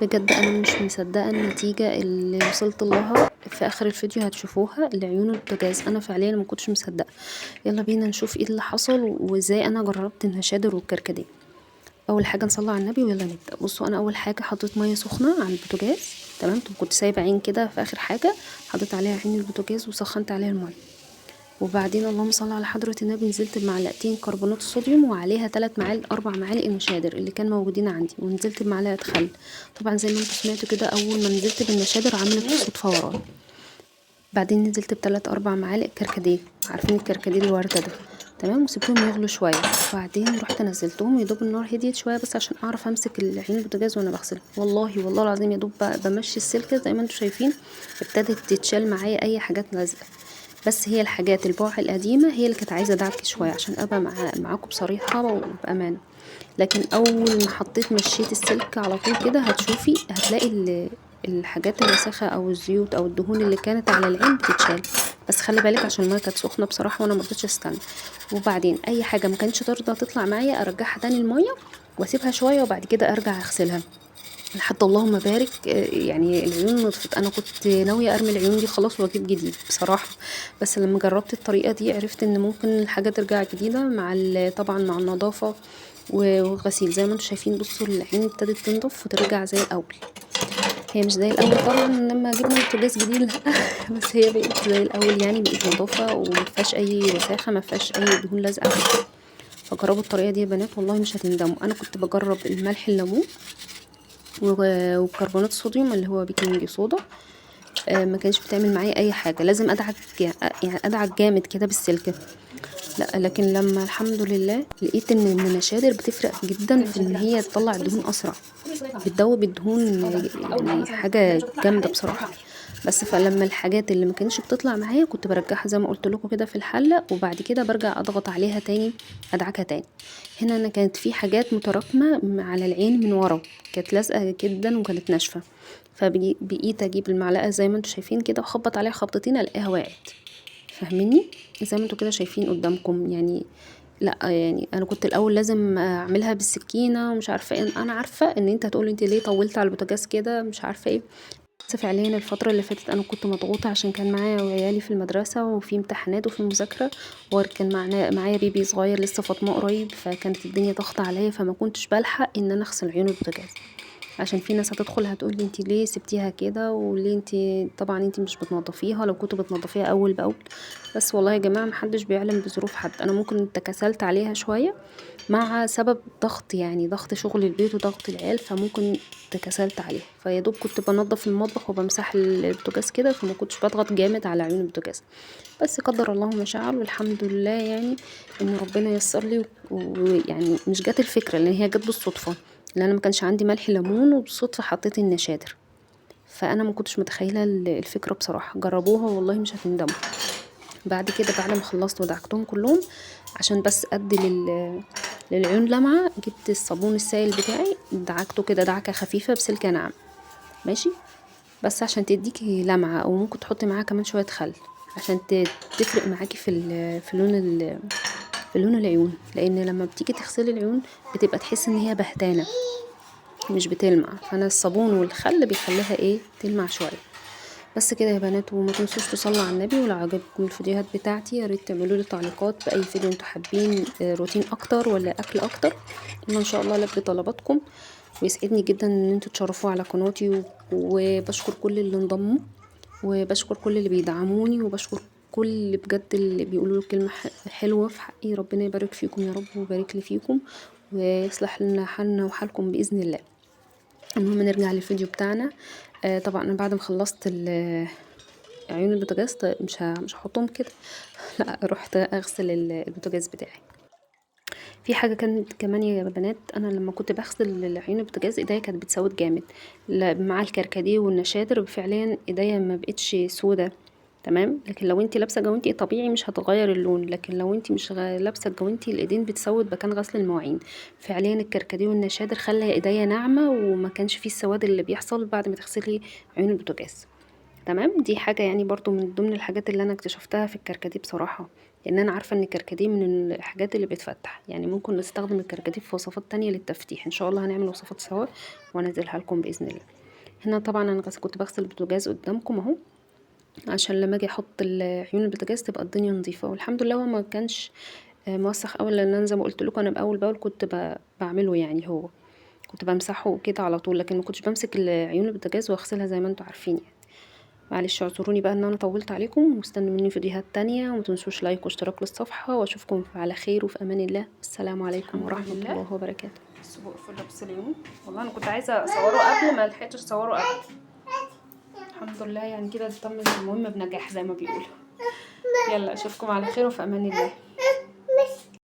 بجد انا مش مصدقه النتيجه اللي وصلت لها. في اخر الفيديو هتشوفوها لعيون البوتاجاز، انا فعليا ما كنتش مصدقه. يلا بينا نشوف ايه اللي حصل وازاي انا جربت النشادر والكركديه. اول حاجه نصلي على النبي ويلا نبدا. بصوا انا اول حاجه حطيت ميه سخنه على البوتاجاز. تمام، كنت سايبه عين كده في اخر حاجه، حطيت عليها عين البوتاجاز وسخنت عليها الميه. وبعدين اللهم صل على حضرة النبي نزلت بمعلقتين كربونات الصوديوم وعليها 3 معالق 4 معالق النشادر اللي كان موجودين عندي، ونزلت بمعلقة خل. طبعا زي ما انتوا سمعتوا كده اول ما نزلت بالنشادر عملت صوت فوران. بعدين نزلت بتلات 4 معالق كركديه، عارفين الكركديه الوردة ده. تمام، وسبتهم يغلوا شويه. وبعدين رحت نزلتهم يا دوب النار هديت شويه بس عشان اعرف امسك العين البوتاجاز وانا بغسلها. والله العظيم يا دوب بمشي السلكه زي ما انتوا شايفين ابتدت تتشال معايا اي حاجات لازقه. بس هي الحاجات البوع القديمه هي اللي كانت عايزه دعك شويه عشان ابقى معاكم بصريحه وبامانه. لكن اول ما حطيت مشيت السلك على طول كده هتشوفي هتلاقي الحاجات الوسخه او الزيوت او الدهون اللي كانت على العين بتتشال. بس خلي بالك عشان الميه كانت سخنه بصراحه وانا مرضتش استنى. وبعدين اي حاجه ما كانتش ترضى تطلع معايا ارجعها تاني الميه واسيبها شويه وبعد كده ارجع اغسلها لحد اللهم بارك. يعني العيون نطفت. انا كنت ناويه ارمي العيون دي خلاص واجيب جديد بصراحه. بس لما جربت الطريقه دي عرفت ان ممكن الحاجه ترجع جديده مع طبعا مع النظافه والغسيل. زي ما انتم شايفين بصوا العين ابتدت تنضف وترجع زي الاول. هي مش زي الاول طبعا لما جبنا بوتاجاز جديد لا بس هي بقت زي الاول، يعني بقت نظافه ومفيهاش اي وساخه مفيهاش اي دهون لازقه فيها. فجربوا الطريقه دي يا بنات والله مش هتندموا. انا كنت بجرب الملح الليمون وكربونات الصوديوم اللي هو بيكنج صودا. ما كانش بتعمل معايا اي حاجه، لازم ادعك يعني ادعك جامد كده بالسلكه. لا لكن لما الحمد لله لقيت ان المناشادر بتفرق جدا في ان هي تطلع الدهون اسرع، بتدوب الدهون. يعني حاجه جامده بصراحه. بس فلما الحاجات اللي ما كانتش بتطلع معايا كنت برجعها زي ما قلت لكم كده في الحله وبعد كده برجع اضغط عليها تاني ادعكها تاني. هنا انا كانت في حاجات متراكمه على العين من ورا، كانت لازقه جدا وكانت ناشفه. فبقيت اجيب المعلقه زي ما انتوا شايفين كده واخبط عليها خبطتين الاقيها وقعت. فاهميني؟ زي ما انتوا كده شايفين قدامكم يعني. لا يعني انا كنت الاول لازم اعملها بالسكينه ومش عارفه ايه. انا عارفه ان انت هتقولي انت ليه طولت على البوتاجاز كده مش عارفه ايه. بس فعليا الفتره اللي فاتت انا كنت مضغوطه عشان كان معايا وعيالي في المدرسه وفي امتحانات وفي مذاكره، وكان معايا بيبي صغير لسه فاطمه قريب، فكانت الدنيا ضغط عليا فما كنتش بلحق ان انا اغسل عيون البوتاجاز. عشان في ناس هتدخل هتقولي انتي ليه سبتيها كده وليه انتي، طبعا انتي مش بتنضفيها لو كنتوا بتنضفيها اول باول. بس والله يا جماعه محدش بيعلم بظروف حد. انا ممكن تكاسلت عليها شويه مع سبب ضغط، يعني ضغط شغل البيت وضغط العيال، فممكن تكاسلت عليها. فيا دوب كنت بنضف المطبخ وبمسح البوتاجاز كده فما كنتش بضغط جامد على عيون البوتاجاز. بس قدر الله ما شاء والحمد لله يعني ان ربنا ييسر لي. ويعني مش جات الفكره لان هي جت بالصدفه، لان انا ما كانش عندي ملح ليمون وبالصدفه حطيت النشادر. فانا ما كنتش متخيله الفكره بصراحه. جربوها والله مش هتندموا. بعد كده بعد ما خلصت ودعكتهم كلهم عشان بس ادي للعيون لمعه، جبت الصابون السائل بتاعي دعكته كده دعكه خفيفه بسلكه ناعمه. ماشي، بس عشان تديكي لمعه او ممكن تحطي معاها كمان شويه خل عشان تفرق معاكي في لون في لون العيون. لان لما بتيجي تغسلي العيون بتبقى تحس ان هي بهتانه مش بتلمع، فانا الصابون والخل بيخليها ايه تلمع شويه. بس كده يا بنات، وما تنسوش تصلوا على النبي. ولو عجبكم الفيديوهات بتاعتي يا ريت تعملوا لي تعليقات باي فيديو انتوا حابين، روتين اكتر ولا اكل اكتر. انا ان شاء الله لبي طلباتكم. ويسعدني جدا ان انتوا تشرفوا على قناتي وبشكر كل اللي انضموا وبشكر كل اللي بيدعموني وبشكر كل بجد اللي بيقولوا كلمه حلوه في حقي. ربنا يبارك فيكم يا رب ويبارك لي فيكم ويصلح لنا حالنا وحالكم باذن الله. المهم نرجع للفيديو بتاعنا. طبعا انا بعد ما خلصت عيون البوتاجاز مش هحطهم كده لا رحت اغسل البوتاجاز بتاعي. في حاجه كانت كمان يا بنات، انا لما كنت بغسل عيون البوتاجاز ايديا كانت بتسود جامد مع الكركديه والنشادر. فعليا ايديا ما بقتش سودا. تمام، لكن لو انتي لابسه جوانتي طبيعي مش هتغير اللون، لكن لو انتي مش لابسه جوانتي الايدين بتسود مكان غسل المواعين. فعليا الكركديه والنشادر خلى ايديا ناعمه وما كانش فيه السواد اللي بيحصل بعد ما تغسلي عيون البوتاجاز. تمام. دي حاجة يعني برضو من ضمن الحاجات اللي انا اكتشفتها في الكركديه بصراحة، لان انا عارفة ان الكركديه من الحاجات اللي بتفتح، يعني ممكن نستخدم الكركديه في وصفات تانية للتفتيح. ان شاء الله هنعمل وصفات سوا وانزلها لكم باذن الله. هنا طبعا انا كنت بغسل البوتاجاز قدامكم اهو، عشان لما اجي احط عيون البوتاجاز تبقى الدنيا نظيفه. والحمد لله هو ما كانش موسخ اول، لان انا زي ما قلت لكم انا باول باول كنت بعمله، يعني هو كنت بمسحه كده على طول، لكن ما كنتش بمسك عيون البوتاجاز واغسلها زي ما انتم عارفين يعني. معلش اعذروني بقى ان انا طولت عليكم، واستنوا مني فيديوهات تانية، وما تنسوش لايك واشتراك للصفحه، واشوفكم على خير وفي امان الله. السلام عليكم ورحمه الله وبركاته. بصوا بقفل لبس العيون، والله انا كنت عايزه اصوره قبل ما لحقتش اصوره قبل. الحمد لله يعني كده تم المهم بنجاح زي ما بيقولوا. يلا اشوفكم على خير وفي امان الله.